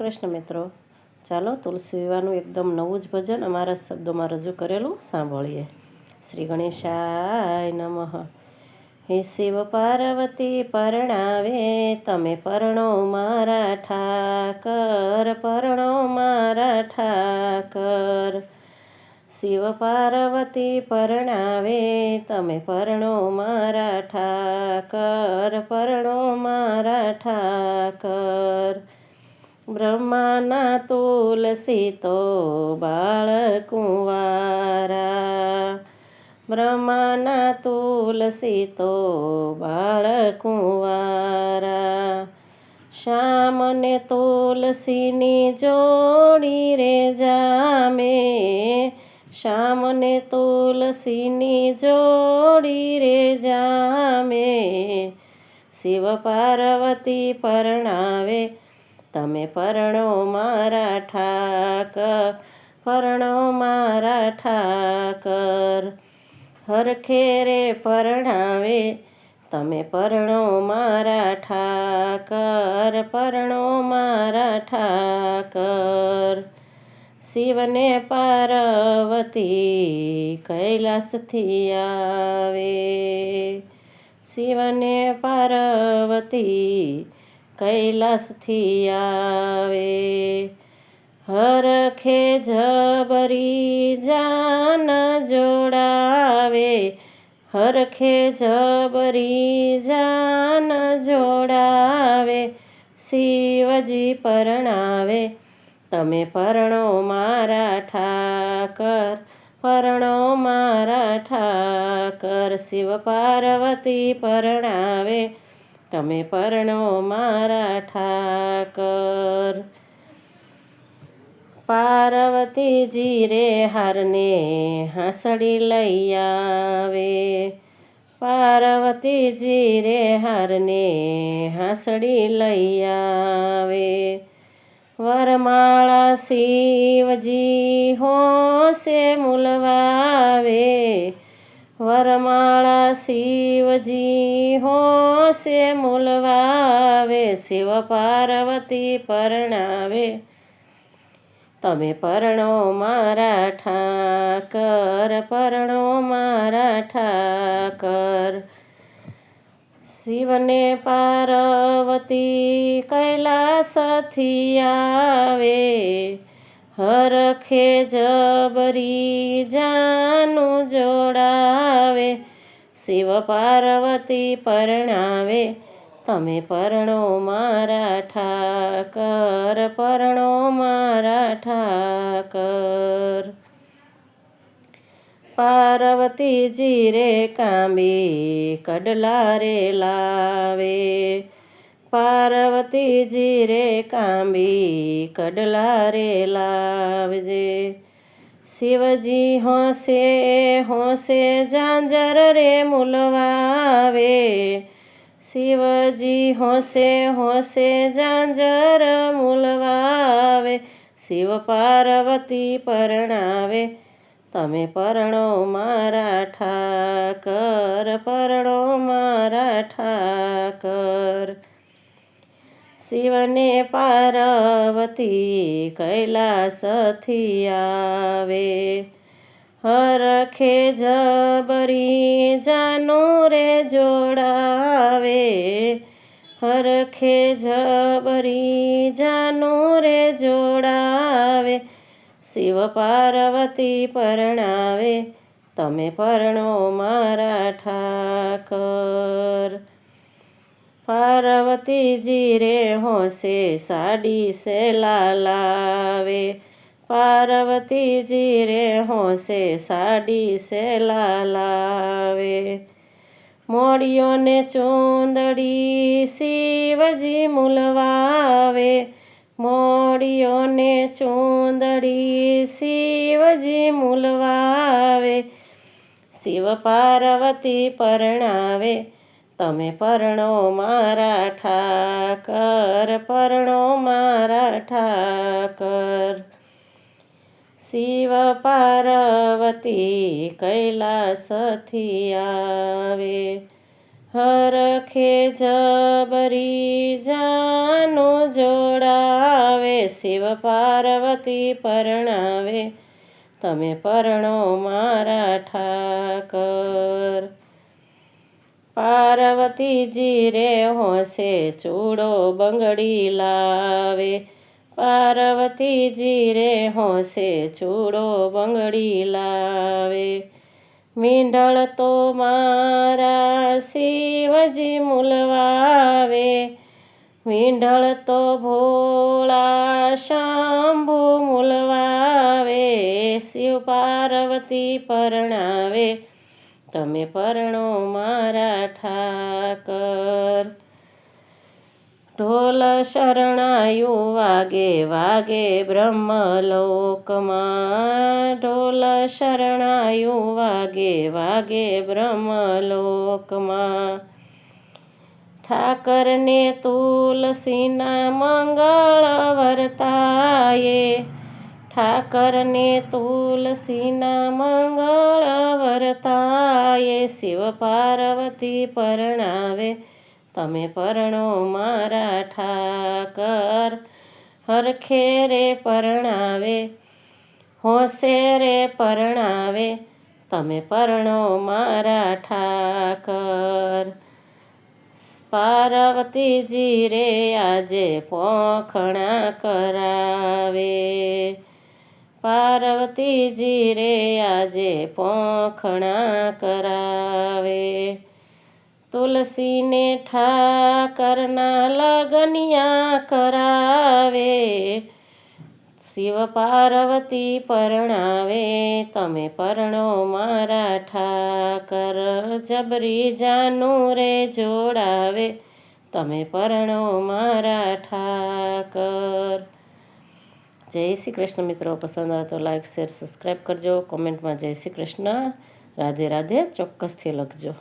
કૃષ્ણ મિત્રો, ચાલો તુલસી વિવાહનું એકદમ નવું જ ભજન અમારા શબ્દોમાં રજૂ કરેલું સાંભળીએ. શ્રી ગણેશાય નમઃ. હે શિવ પાર્વતી પરણાવે, તમે પરણો મારા ઠાકર, પરણો મારા ઠાકર. શિવ પાર્વતી પરણાવે, તમે પરણો મારા ઠાકર, પરણો મારા ઠાકર. બ્રહ્માના તુલસી તો બાળકુંવારા, બ્રહ્માના તુલસી તો બાળકુંવારા. શ્યામને તુલસીની જોડી રે જામે, શ્યામને તુલસીની જોડી રે જામે. શિવ પાર્વતી પરણાવે, તમે પરણો મારા ઠાકર, પરણો મારા ઠાકર. હરખે રે પરણાવે, તમે પરણો મારા ઠાકર, પરણો મારા ઠાકર. શિવને પાર્વતી કૈલાસથી આવે, શિવને પાર્વતી કૈલાસથી આવે. હરખે જબરી જાન જોડાવે, હરખે જબરી જાન જોડાવે. શિવજી પરણાવે, તમે પરણો મારા ઠાકર, પરણો મારા ઠાકર. શિવ પાર્વતી પરણાવે, તમે પરણો મારા ઠાકર. પાર્વતીજી રે હારને હાંસડી લઈ આવે, પાર્વતીજી રે હારને હાંસડી લઈ આવે. વરમાળા શિવજી હોંશે મૂલવાવે, વરમાળા શિવજી હોંશે મૂલવાવે. શિવ પાર્વતી પરણાવે, તમે પરણો મારા ઠાકર, પરણો મારા ઠાકર. શિવને પાર્વતી કૈલાસથી આવે, હરખે જબરી જાનું જોડાવે. શિવ પાર્વતી પરણાવે, તમે પરણો મારા ઠાકર, પરણો મારા ઠાકર. પાર્વતીજી રે કાંબી કડલા રે લાવે, પાર્વતીજી રે કાંબી કડલા રે લાવજે. શિવજી હોંશે હોંશે ઝાંઝર રે મૂલવાવે, શિવજી હોંશે હોંશે ઝાંઝર મૂલવાવે. શિવ પાર્વતી પરણાવે, તમે પરણો મારા ઠાકર, પરણો મારા ઠાકર. શિવને પાર્વતી કૈલાસથી આવે, હરખે જબરી જાનું રે જોડાવે, હરખે જબરી જાનું રે જોડાવે. શિવ પાર્વતી પરણાવે, તમે પરણો મારા ઠાકર. પાર્વતીજી રે હોંશે સાડી સેલા લાવે, પાર્વતીજી રે હોંશે સાડી સેલા લાવે. મોડિયોને ચૂંદડી શિવજી મૂલવાવે, મોડિયોને ચૂંદડી શિવજી મૂલવાવે. શિવ પાર્વતી પરણાવે, તમે પરણો મારા ઠાકર, પરણો મારા ઠાકર. શિવ પાર્વતી કૈલાસથી આવે, હરખે જબરી જાનું જોડાવે, શિવ પાર્વતી પરણાવે, તમે પરણો મારા ઠાકર. પાર્વતીજી રે હોંશે ચૂડો બંગડી લાવે, પાર્વતીજી રે હોંશે ચૂડો બંગડી લાવે. મીંઢળ તો મારા શિવજી મૂલવાવે, મીંઢળ તો ભોળા શંભુ મૂલવાવે, શિવ પાર્વતી પરણાવે, તમે પરણો મારા ઠાકર. ઢોલ શરણાયું વાગે વાગે બ્રહ્મલોકમાં, ઢોલ શરણાયું વાગે વાગે બ્રહ્મલોકમાં. ઠાકરને તુલસીના મંગળ વર્તાયે, ઠાકરને તુલસીના મંગળ વર્તાયે, શિવ પાર્વતી પરણાવે, તમે પરણો મારા ઠાકર. હરખે રે પરણાવે, હોંશે રે પરણાવે, તમે પરણો મારા ઠાકર. પાર્વતીજી રે આજે પોખણા કરાવે, પાર્વતીજી રે આજે પોખણા કરાવે. તુલસીને ઠાકરના લગનિયા કરાવે, શિવ પાર્વતી પરણાવે, તમે પરણો મારા ઠાકર. જબરી જાનું રે જોડાવે, તમે પરણો મારા ઠાકર. જય શ્રી કૃષ્ણ મિત્રો. પસંદ આવે તો લાઈક શેર સબસ્ક્રાઈબ કરજો. કોમેન્ટમાં જય શ્રી કૃષ્ણ રાધે રાધે ચોક્કસથી લખજો.